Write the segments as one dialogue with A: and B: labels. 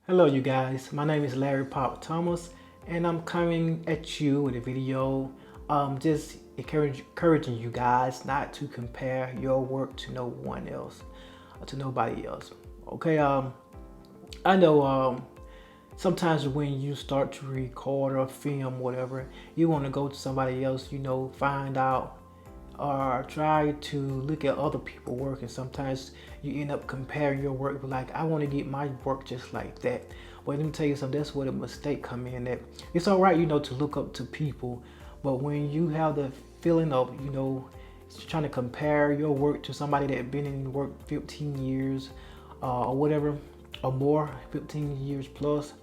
A: Hello you guys, my name is Larry Pop Thomas and I'm coming at you with a video just encouraging you guys not to compare your work to no one else or to nobody else. Okay, I know sometimes when you start to record or film whatever, you want to go to somebody else, find out or try to look at other people's work, and sometimes you end up comparing your work like, I want to get my work just like that. But let me tell you something, that's where the mistake come in. That it's all right, to look up to people, but when you have the feeling of trying to compare your work to somebody that been in work 15 years or whatever or more, 15 years plus,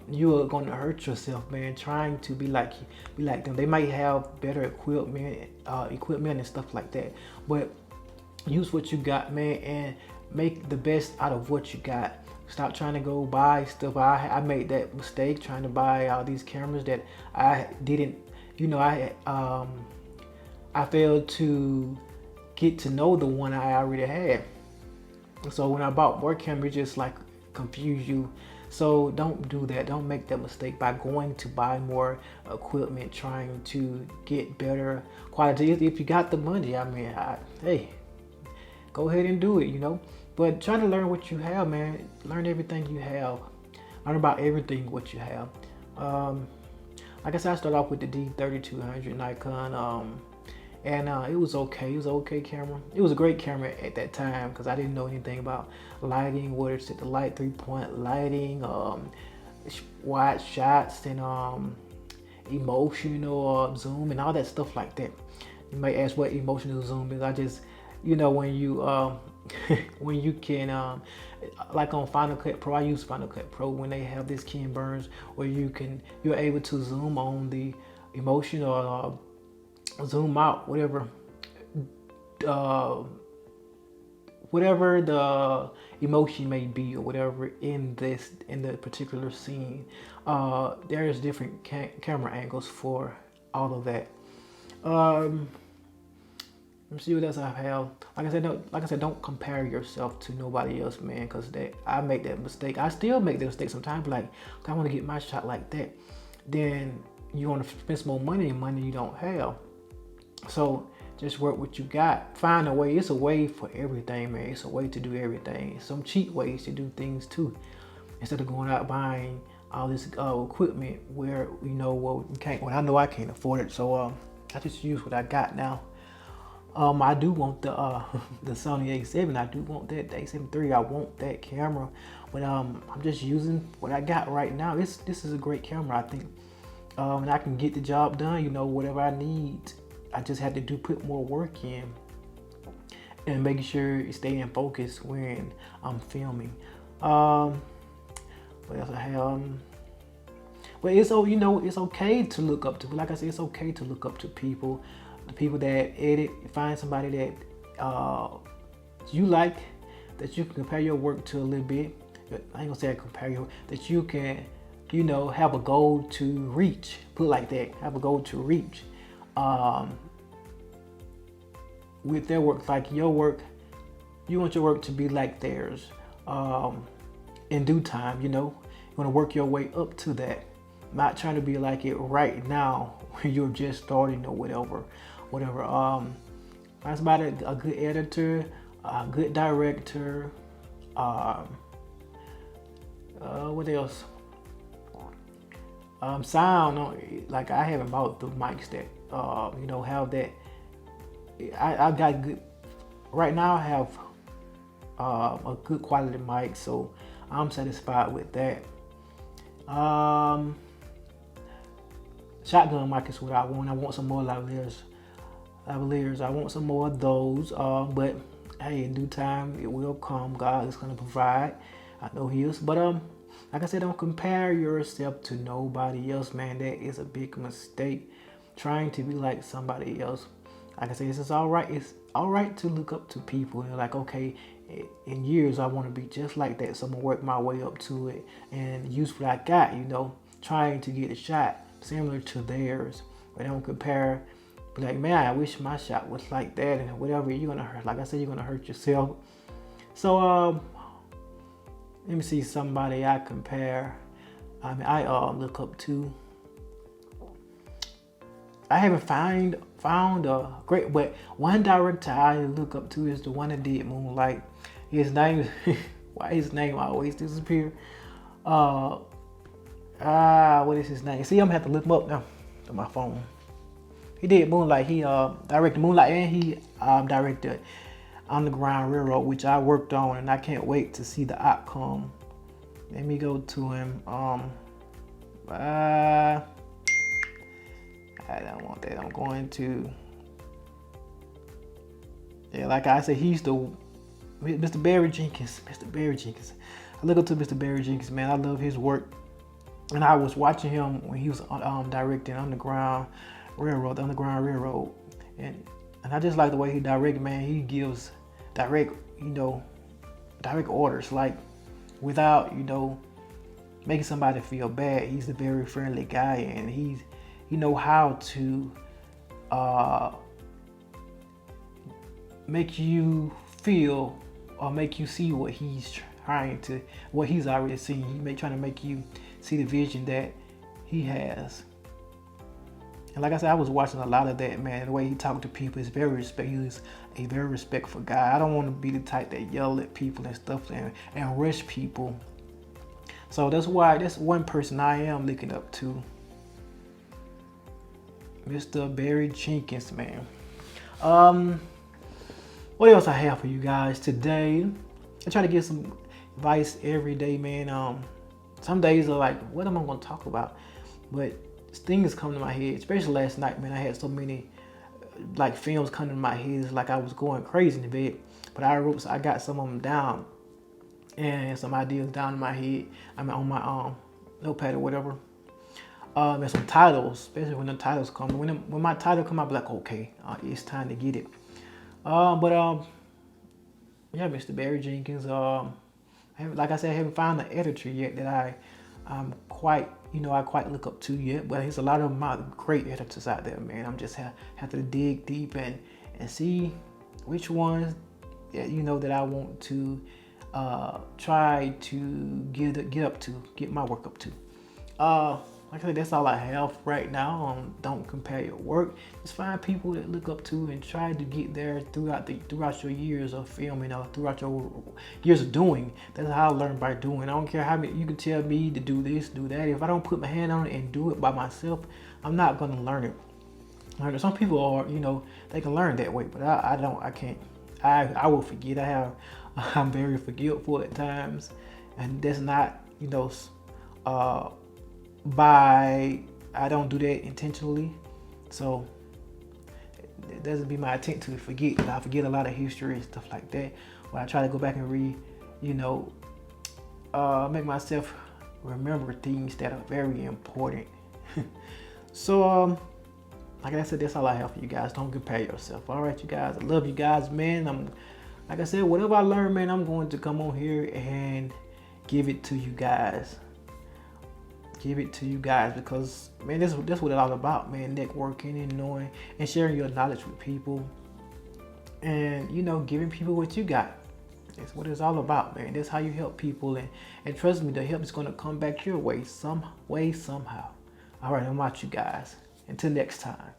A: you are going to hurt yourself, man, trying to be like them. They might have better equipment and stuff like that, but use what you got, man, and make the best out of what you got. Stop trying to go buy stuff. I made that mistake trying to buy all these cameras that I didn't, I failed to get to know the one I already had. So when I bought more cameras, just like confuse you. So don't do that. Don't make that mistake by going to buy more equipment, trying to get better quality. If you got the money, hey, go ahead and do it. But try to learn what you have, man. Learn everything you have. Learn about everything what you have. Like I said, I started off with the D3200 Nikon. And it was okay. It was an okay camera. It was a great camera at that time because I didn't know anything about lighting, where to set the light, 3-point lighting, wide shots, and emotional zoom and all that stuff like that. You might ask what emotional zoom is. I just, when you when you can like on Final Cut Pro, I use Final Cut Pro when they have this Ken Burns where you're able to zoom on the emotion or zoom out uh, whatever the emotion may be or whatever in the particular scene. There's different camera angles for all of that. Let me see what else I have. Like I said, don't compare yourself to nobody else, man, because I make that mistake. I still make that mistake sometimes. Like, I want to get my shot like that. Then you want to spend some more money and money you don't have. So just work what you got. Find a way. It's a way for everything, man. It's a way to do everything. Some cheap ways to do things too. Instead of going out buying all this equipment where well, you can't. Well, I know I can't afford it, so I just use what I got now. I do want the the Sony A7. I do want that A7 III. I want that camera, but I'm just using what I got right now. This is a great camera, I think, and I can get the job done. Whatever I need. I just had to put more work in and making sure you stay in focus when I'm filming. What else I have? But it's it's okay to look up to. Like I said, it's okay to look up to people, the people that edit. Find somebody that you like, that you can compare your work to a little bit. I ain't gonna say compare your, that you can have a goal to reach. Put it like that. Have a goal to reach. With their work, like your work, you want your work to be like theirs in due time. You want to work your way up to that, not trying to be like it right now when you're just starting or whatever. That's about a good editor, a good director. What else? Sound, like I haven't bought the mics that have that. I got good right now. I have a good quality mic, so I'm satisfied with that. Shotgun mic is what I want. I want some more lavaliers. I want some more of those. But hey, in due time it will come. God is gonna provide. I know He is. But like I said, don't compare yourself to nobody else, man. That is a big mistake. Trying to be like somebody else. Like I said, it's all right. It's all right to look up to people. You're like, okay, in years I want to be just like that, so I'm gonna work my way up to it and use what I got. Trying to get a shot similar to theirs. But don't compare. Be like, man, I wish my shot was like that, and whatever. You're gonna hurt. Like I said, you're gonna hurt yourself. So Let me see somebody I compare. I mean, I look up to. I haven't found a great, but one director I look up to is the one that did Moonlight. His name, why his name always disappear? What is his name? See, I'm gonna have to look him up now on my phone. He did Moonlight. He directed Moonlight, and he directed Underground Railroad, which I worked on, and I can't wait to see the outcome. Let me go to him. I don't want that. I'm going to. Yeah, like I said, he's the Mr. Barry Jenkins. Mr. Barry Jenkins. I look up to Mr. Barry Jenkins, man. I love his work. And I was watching him when he was directing Underground Railroad, the Underground Railroad, and I just like the way he direct, man. He gives direct orders, like without making somebody feel bad. He's a very friendly guy, and he know how to make you feel or make you see what he's already seen. Trying to make you see the vision that he has. And like I said, I was watching a lot of that, man. The way he talked to people is very respectful. He's a very respectful guy. I don't want to be the type that yell at people and stuff and rush people. So that's one person I am looking up to. Mr. Barry Jenkins, man. What else I have for you guys today? I try to give some advice every day, man. Some days are like, what am I going to talk about? But things come to my head, especially last night, man. I had so many like films coming to my head. It's like I was going crazy in the bed. But I got some of them down, and some ideas down in my head. I mean, on my notepad or whatever. And some titles, especially when the titles come. When my title come, I'll be like, okay, it's time to get it. Yeah, Mr. Barry Jenkins. Like I said, I haven't found an editor yet that I quite look up to yet. But there's a lot of my great editors out there, man. I'm just have to dig deep and see which ones that I want to try to get my work up to. Like I said, that's all I have right now. Don't compare your work. Just find people that look up to and try to get there throughout your years of filming or throughout your years of doing. That's how I learn, by doing. I don't care how many you can tell me to do this, do that. If I don't put my hand on it and do it by myself, I'm not gonna learn it. Some people are, they can learn that way, but I don't. I can't. I will forget. I'm very forgetful at times, and that's not, I don't do that intentionally, so it doesn't be my intent to forget. I forget a lot of history and stuff like that. But I try to go back and make myself remember things that are very important. So like I said, that's all I have for you guys. Don't compare yourself. All right, you guys. I love you guys, man. Like I said, whatever I learn, man, I'm going to come on here and give it to you guys. Because, man, that's what it's all about, man. Networking and knowing and sharing your knowledge with people, and giving people what you got. That's what it's all about, man. That's how you help people, and trust me, the help is going to come back your way, some way, somehow. All right, I'm out, you guys. Until next time.